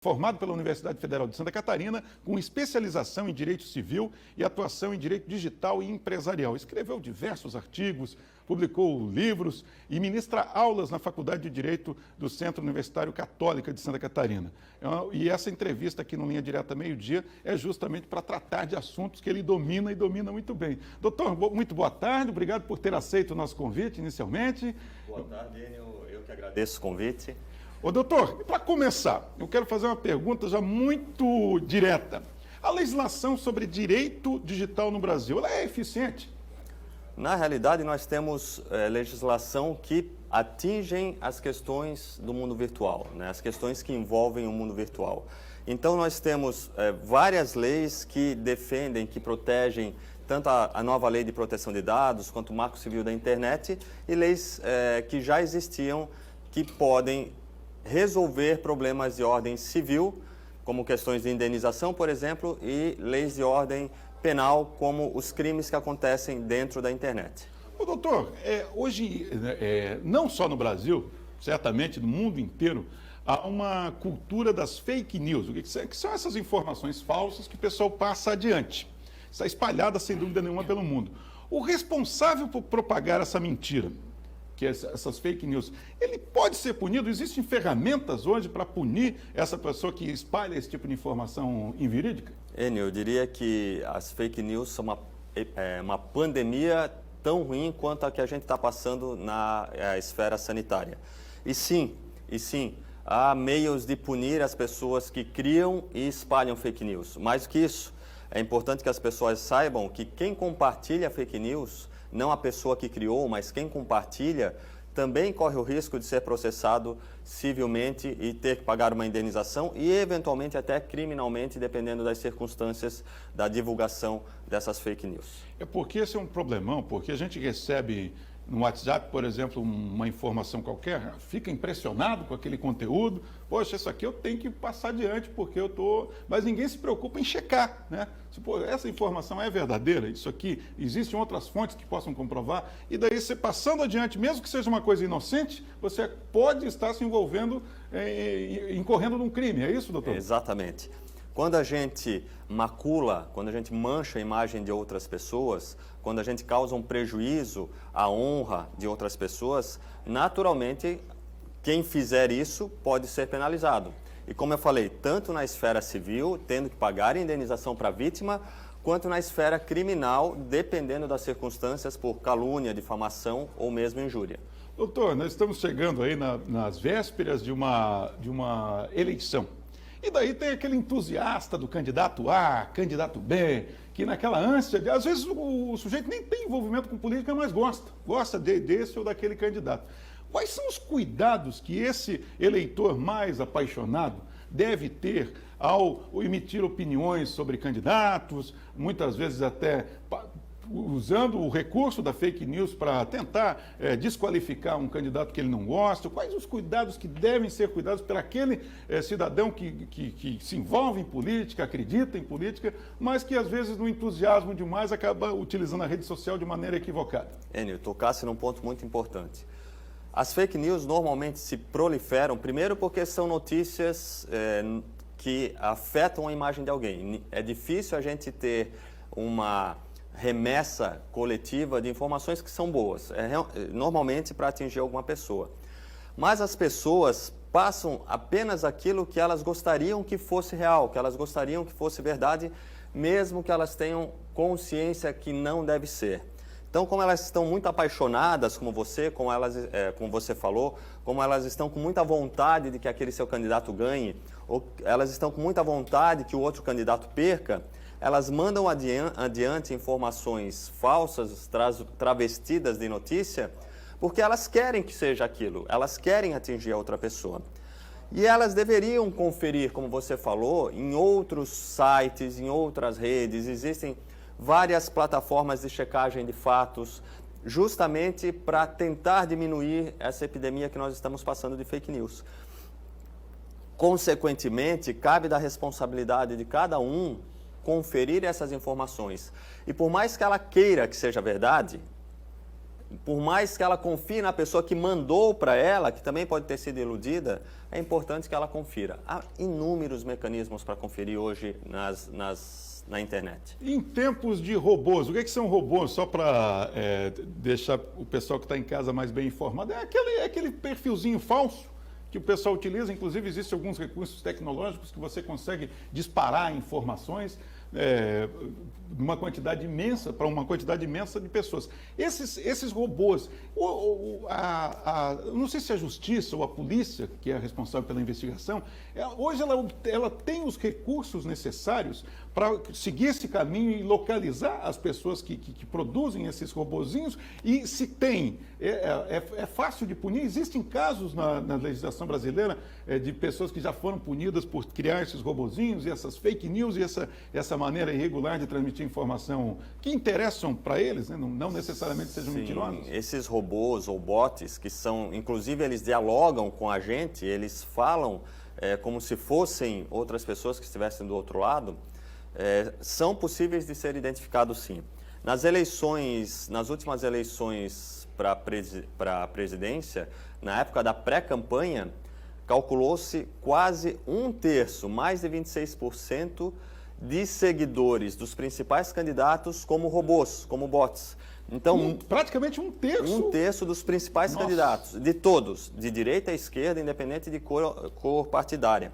Formado pela Universidade Federal de Santa Catarina, com especialização em Direito Civil e atuação em Direito Digital e Empresarial. Escreveu diversos artigos, publicou livros e ministra aulas na Faculdade de Direito do Centro Universitário Católica de Santa Catarina. E essa entrevista aqui no Linha Direta Meio-Dia é justamente para tratar de assuntos que ele domina e domina muito bem. Doutor, muito boa tarde, obrigado por ter aceito o nosso convite inicialmente. Boa tarde, Enio. Eu que agradeço o convite. Ô, doutor, para começar, eu quero fazer uma pergunta já muito direta. A legislação sobre direito digital no Brasil, ela é eficiente? Na realidade, nós temos legislação que atingem as questões do mundo virtual, né? As questões que envolvem o mundo virtual. Então, nós temos várias leis que defendem, que protegem tanto a nova lei de proteção de dados, quanto o Marco Civil da Internet, e leis que já existiam que podem resolver problemas de ordem civil, como questões de indenização, por exemplo, e leis de ordem penal, como os crimes que acontecem dentro da internet. Ô, doutor, hoje, não só no Brasil, certamente no mundo inteiro, há uma cultura das fake news. O que são essas informações falsas que o pessoal passa adiante? Está espalhada, sem dúvida nenhuma, pelo mundo. O responsável por propagar essa mentira, que essas fake news, ele pode ser punido? Existem ferramentas hoje para punir essa pessoa que espalha esse tipo de informação inverídica? Enio, eu diria que as fake news são uma pandemia tão ruim quanto a que a gente está passando na esfera sanitária. E sim, há meios de punir as pessoas que criam e espalham fake news. Mais do que isso, é importante que as pessoas saibam que quem compartilha fake news, não a pessoa que criou, mas quem compartilha, também corre o risco de ser processado civilmente e ter que pagar uma indenização e, eventualmente, até criminalmente, dependendo das circunstâncias da divulgação dessas fake news. É porque esse é um problemão, porque a gente recebe no WhatsApp, por exemplo, uma informação qualquer, fica impressionado com aquele conteúdo, poxa, isso aqui eu tenho que passar adiante porque eu estou... Mas ninguém se preocupa em checar, né? Essa informação é verdadeira, isso aqui, existem outras fontes que possam comprovar, e daí você passando adiante, mesmo que seja uma coisa inocente, você pode estar se envolvendo, incorrendo num crime, é isso, doutor? Exatamente. Quando a gente macula, quando a gente mancha a imagem de outras pessoas, quando a gente causa um prejuízo à honra de outras pessoas, naturalmente, quem fizer isso pode ser penalizado. E como eu falei, tanto na esfera civil, tendo que pagar indenização para a vítima, quanto na esfera criminal, dependendo das circunstâncias, por calúnia, difamação ou mesmo injúria. Doutor, nós estamos chegando aí nas vésperas de uma eleição. E daí tem aquele entusiasta do candidato A, candidato B, que naquela ânsia, às vezes o sujeito nem tem envolvimento com política, mas gosta desse ou daquele candidato. Quais são os cuidados que esse eleitor mais apaixonado deve ter ao emitir opiniões sobre candidatos, muitas vezes até usando o recurso da fake news para tentar desqualificar um candidato que ele não gosta? Quais os cuidados que devem ser cuidados por aquele cidadão que se envolve em política, acredita em política, mas que às vezes no entusiasmo demais acaba utilizando a rede social de maneira equivocada? Enio, tocasse num ponto muito importante. As fake news normalmente se proliferam, primeiro porque são notícias que afetam a imagem de alguém. É difícil a gente ter uma remessa coletiva de informações que são boas, normalmente para atingir alguma pessoa. Mas as pessoas passam apenas aquilo que elas gostariam que fosse real, que elas gostariam que fosse verdade, mesmo que elas tenham consciência que não deve ser. Então, como elas estão muito apaixonadas, como você falou, como elas estão com muita vontade de que aquele seu candidato ganhe, ou elas estão com muita vontade que o outro candidato perca, elas mandam adiante informações falsas, travestidas de notícia, porque elas querem que seja aquilo, elas querem atingir a outra pessoa. E elas deveriam conferir, como você falou, em outros sites, em outras redes, existem várias plataformas de checagem de fatos, justamente para tentar diminuir essa epidemia que nós estamos passando de fake news. Consequentemente, cabe da responsabilidade de cada um conferir essas informações. E por mais que ela queira que seja verdade, por mais que ela confie na pessoa que mandou para ela, que também pode ter sido iludida, é importante que ela confira. Há inúmeros mecanismos para conferir hoje na internet. Em tempos de robôs, o que são robôs? Só para deixar o pessoal que está em casa mais bem informado, é aquele perfilzinho falso que o pessoal utiliza. Inclusive, existem alguns recursos tecnológicos que você consegue disparar informações numa quantidade imensa, para uma quantidade imensa de pessoas. Esses robôs, não sei se a justiça ou a polícia, que é a responsável pela investigação, hoje ela tem os recursos necessários para seguir esse caminho e localizar as pessoas que produzem esses robozinhos. E se tem, é fácil de punir. Existem casos na legislação brasileira de pessoas que já foram punidas por criar esses robozinhos e essas fake news e essa maneira irregular de transmitir informação que interessam para eles, né? Não necessariamente sejam mentirosas. Esses robôs ou bots, que são, inclusive, eles dialogam com a gente, eles falam como se fossem outras pessoas que estivessem do outro lado, são possíveis de ser identificados, sim. Nas últimas eleições para a presidência, na época da pré-campanha, calculou-se quase 1/3, mais de 26%, de seguidores dos principais candidatos como robôs, como bots. Então, praticamente 1/3? 1/3 dos principais candidatos, de todos, de direita a esquerda, independente de cor partidária.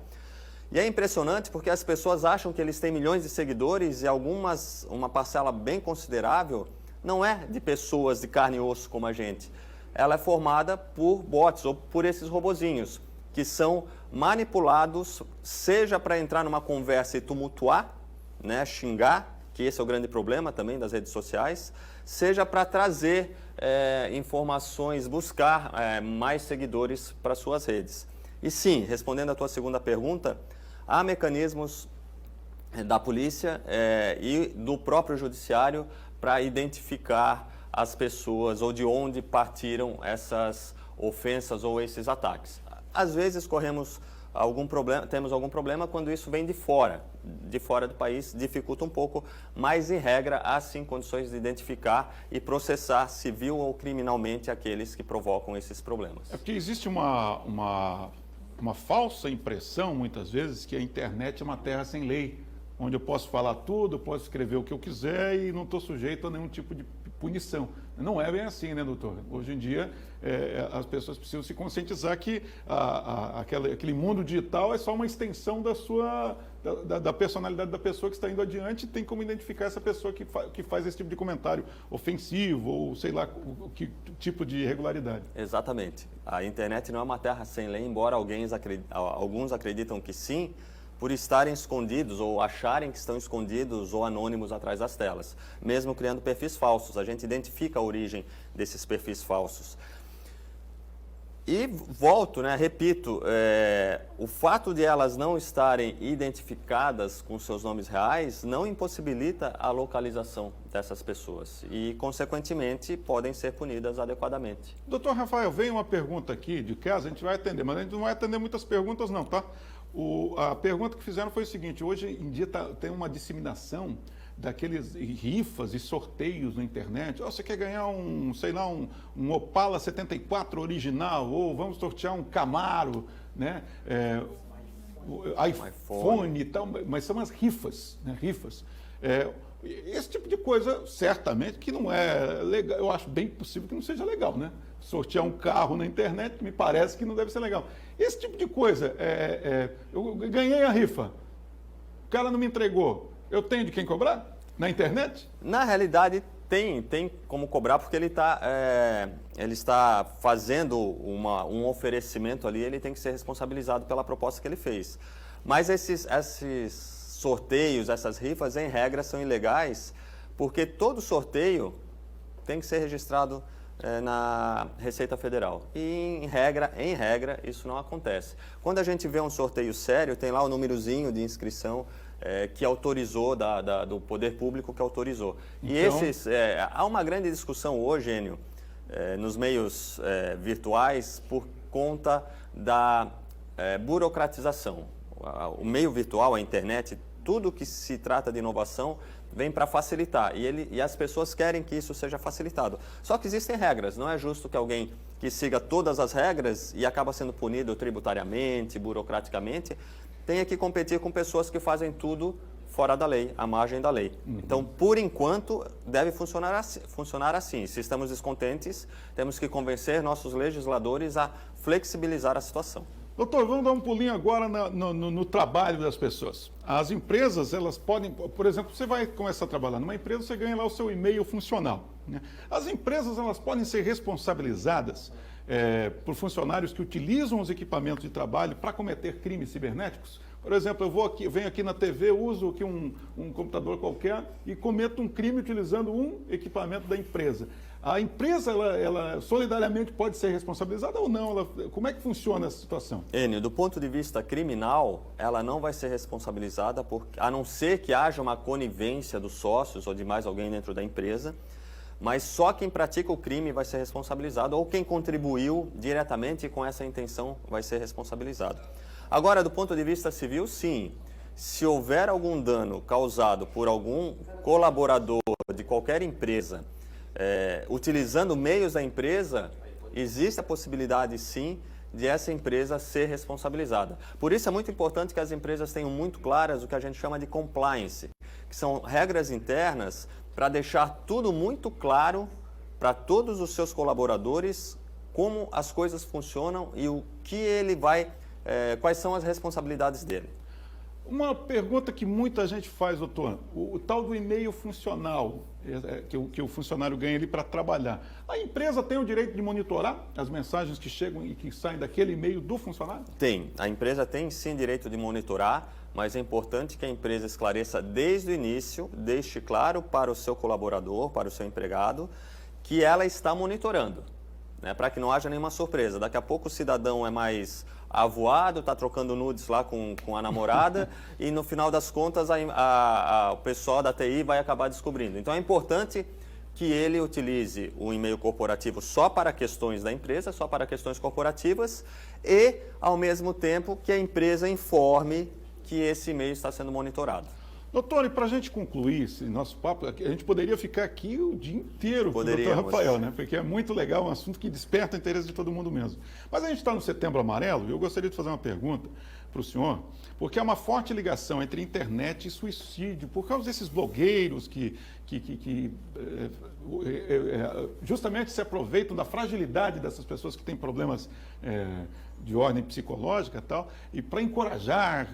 E é impressionante porque as pessoas acham que eles têm milhões de seguidores e uma parcela bem considerável, não é de pessoas de carne e osso como a gente. Ela é formada por bots ou por esses robozinhos, que são manipulados, seja para entrar numa conversa e tumultuar, né, xingar, que esse é o grande problema também das redes sociais, seja para trazer informações, buscar mais seguidores para suas redes. E sim, respondendo à tua segunda pergunta, há mecanismos da polícia e do próprio judiciário para identificar as pessoas ou de onde partiram essas ofensas ou esses ataques. Às vezes temos algum problema quando isso vem de fora do país, dificulta um pouco, mas em regra há sim condições de identificar e processar civil ou criminalmente aqueles que provocam esses problemas. É porque existe uma falsa impressão, muitas vezes, que a internet é uma terra sem lei, onde eu posso falar tudo, posso escrever o que eu quiser e não estou sujeito a nenhum tipo de punição. Não é bem assim, né, doutor? Hoje em dia, as pessoas precisam se conscientizar que aquele mundo digital é só uma extensão da personalidade da pessoa que está indo adiante, e tem como identificar essa pessoa que faz esse tipo de comentário ofensivo ou sei lá que tipo de irregularidade. Exatamente. A internet não é uma terra sem lei, embora alguns acreditam que sim, por estarem escondidos ou acharem que estão escondidos ou anônimos atrás das telas, mesmo criando perfis falsos. A gente identifica a origem desses perfis falsos. E volto, repito, o fato de elas não estarem identificadas com seus nomes reais não impossibilita a localização dessas pessoas e, consequentemente, podem ser punidas adequadamente. Doutor Rafael, veio uma pergunta aqui de casa, a gente vai atender, mas a gente não vai atender muitas perguntas não, tá? A pergunta que fizeram foi o seguinte: hoje em dia tem uma disseminação daqueles rifas e sorteios na internet. Você quer ganhar um Opala 74 original, ou vamos sortear um Camaro, né? iPhone e tal, mas são as rifas, né? Rifas. Esse tipo de coisa, certamente, que não é legal. Eu acho bem possível que não seja legal, né? Sortear um carro na internet, me parece que não deve ser legal. Esse tipo de coisa, eu ganhei a rifa, o cara não me entregou, eu tenho de quem cobrar? Na internet? Na realidade, tem como cobrar, porque ele está fazendo um oferecimento ali, ele tem que ser responsabilizado pela proposta que ele fez. Mas esses sorteios, essas rifas, em regra, são ilegais, porque todo sorteio tem que ser registrado na Receita Federal. E, em regra, isso não acontece. Quando a gente vê um sorteio sério, tem lá o númerozinho de inscrição que autorizou, do poder público que autorizou. E há uma grande discussão hoje, Enio, nos meios virtuais, por conta da burocratização. O meio virtual, a internet, tudo que se trata de inovação vem para facilitar e as pessoas querem que isso seja facilitado. Só que existem regras, não é justo que alguém que siga todas as regras e acaba sendo punido tributariamente, burocraticamente, tenha que competir com pessoas que fazem tudo fora da lei, à margem da lei. Então, por enquanto, deve funcionar assim. Se estamos descontentes, temos que convencer nossos legisladores a flexibilizar a situação. Doutor, vamos dar um pulinho agora no trabalho das pessoas. As empresas, elas podem, por exemplo, você vai começar a trabalhar numa empresa, você ganha lá o seu e-mail funcional, né? As empresas, elas podem ser responsabilizadas por funcionários que utilizam os equipamentos de trabalho para cometer crimes cibernéticos? Por exemplo, venho aqui na TV, uso aqui um computador qualquer e cometo um crime utilizando um equipamento da empresa. A empresa, ela solidariamente pode ser responsabilizada ou não? Como é que funciona essa situação? Enio, do ponto de vista criminal, ela não vai ser responsabilizada, a não ser que haja uma conivência dos sócios ou de mais alguém dentro da empresa, mas só quem pratica o crime vai ser responsabilizado ou quem contribuiu diretamente com essa intenção vai ser responsabilizado. Agora, do ponto de vista civil, sim. Se houver algum dano causado por algum colaborador de qualquer empresa, utilizando meios da empresa, existe a possibilidade, sim, de essa empresa ser responsabilizada. Por isso é muito importante que as empresas tenham muito claras o que a gente chama de compliance, que são regras internas para deixar tudo muito claro para todos os seus colaboradores como as coisas funcionam e o que ele vai... quais são as responsabilidades dele. Uma pergunta que muita gente faz, doutor, o tal do e-mail funcional, que o funcionário ganha ali para trabalhar. A empresa tem o direito de monitorar as mensagens que chegam e que saem daquele e-mail do funcionário? Tem. A empresa tem sim direito de monitorar, mas é importante que a empresa esclareça desde o início, deixe claro para o seu colaborador, para o seu empregado, que ela está monitorando, né, para que não haja nenhuma surpresa. Daqui a pouco o cidadão é mais avoado, está trocando nudes lá com a namorada e no final das contas o pessoal da TI vai acabar descobrindo. Então é importante que ele utilize o e-mail corporativo só para questões da empresa, só para questões corporativas e, ao mesmo tempo, que a empresa informe que esse e-mail está sendo monitorado. Doutor, e para a gente concluir esse nosso papo, a gente poderia ficar aqui o dia inteiro com o doutor Rafael, né? Porque é muito legal, um assunto que desperta o interesse de todo mundo mesmo. Mas a gente está no Setembro Amarelo e eu gostaria de fazer uma pergunta para o senhor, porque há uma forte ligação entre internet e suicídio, por causa desses blogueiros que justamente se aproveitam da fragilidade dessas pessoas que têm problemas de ordem psicológica e tal, e para encorajar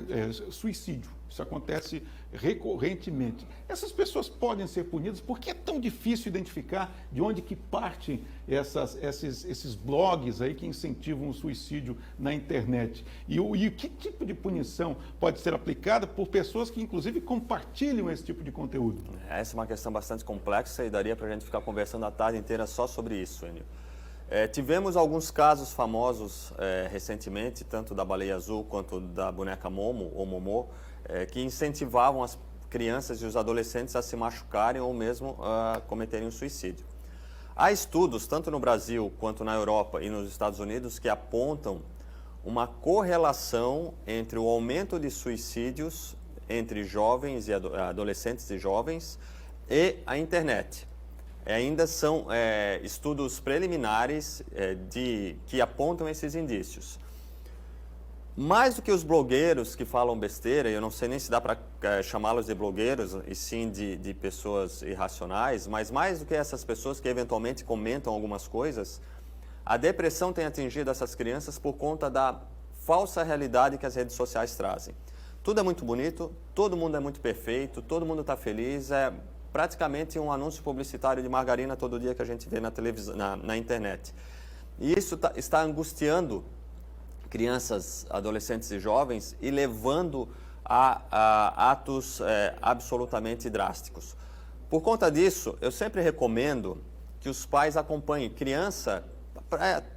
suicídio. Isso acontece recorrentemente. Essas pessoas podem ser punidas porque é tão difícil identificar de onde que partem esses blogs aí que incentivam o suicídio na internet. E que tipo de punição pode ser aplicada por pessoas que, inclusive, compartilham esse tipo de conteúdo? Essa é uma questão bastante complexa e daria para a gente ficar conversando a tarde inteira só sobre isso, Enio. Tivemos alguns casos famosos recentemente, tanto da baleia azul quanto da boneca Momo ou Momô, que incentivavam as crianças e os adolescentes a se machucarem ou mesmo a cometerem um suicídio. Há estudos, tanto no Brasil quanto na Europa e nos Estados Unidos, que apontam uma correlação entre o aumento de suicídios entre jovens e adolescentes e jovens e a internet. Ainda são estudos preliminares que apontam esses indícios. Mais do que os blogueiros que falam besteira, eu não sei nem se dá para chamá-los de blogueiros, e sim de pessoas irracionais, mas mais do que essas pessoas que eventualmente comentam algumas coisas, a depressão tem atingido essas crianças por conta da falsa realidade que as redes sociais trazem. Tudo é muito bonito, todo mundo é muito perfeito, todo mundo está feliz, é praticamente um anúncio publicitário de margarina todo dia que a gente vê na televisão, na internet. E isso está angustiando crianças, adolescentes e jovens e levando a atos absolutamente drásticos. Por conta disso, eu sempre recomendo que os pais acompanhem. Criança,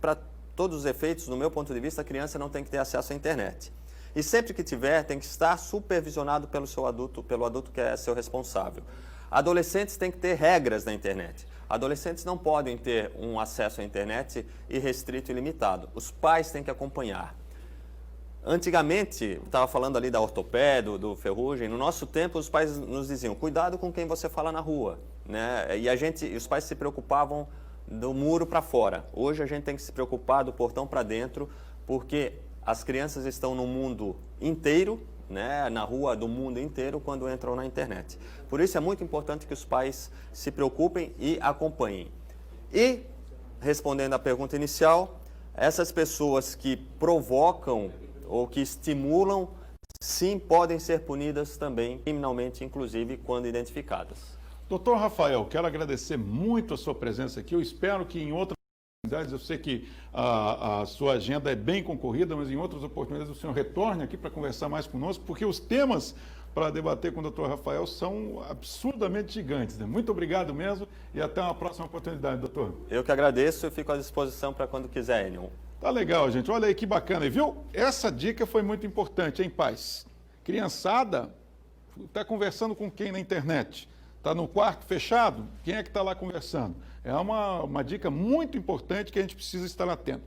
para todos os efeitos, do meu ponto de vista, a criança não tem que ter acesso à internet. E sempre que tiver, tem que estar supervisionado pelo adulto que é seu responsável. Adolescentes têm que ter regras na internet. Adolescentes não podem ter um acesso à internet irrestrito e limitado. Os pais têm que acompanhar. Antigamente, estava falando ali da ortopédia, do ferrugem, no nosso tempo os pais nos diziam, cuidado com quem você fala na rua, né? E os pais se preocupavam do muro para fora. Hoje a gente tem que se preocupar do portão para dentro, porque as crianças estão no mundo inteiro, né? Na rua do mundo inteiro quando entram na internet. Por isso é muito importante que os pais se preocupem e acompanhem. E, respondendo à pergunta inicial, essas pessoas que provocam ou que estimulam, sim, podem ser punidas também criminalmente, inclusive, quando identificadas. Doutor Rafael, quero agradecer muito a sua presença aqui. Eu espero que em outras oportunidades, eu sei que a sua agenda é bem concorrida, mas em outras oportunidades o senhor retorne aqui para conversar mais conosco, porque os temas para debater com o doutor Rafael são absurdamente gigantes, né? Muito obrigado mesmo e até uma próxima oportunidade, doutor. Eu que agradeço e fico à disposição para quando quiser, Enio. Tá legal, gente. Olha aí que bacana. E viu? Essa dica foi muito importante, hein, pais? Criançada, está conversando com quem na internet? Está no quarto fechado? Quem é que está lá conversando? É uma dica muito importante que a gente precisa estar atento.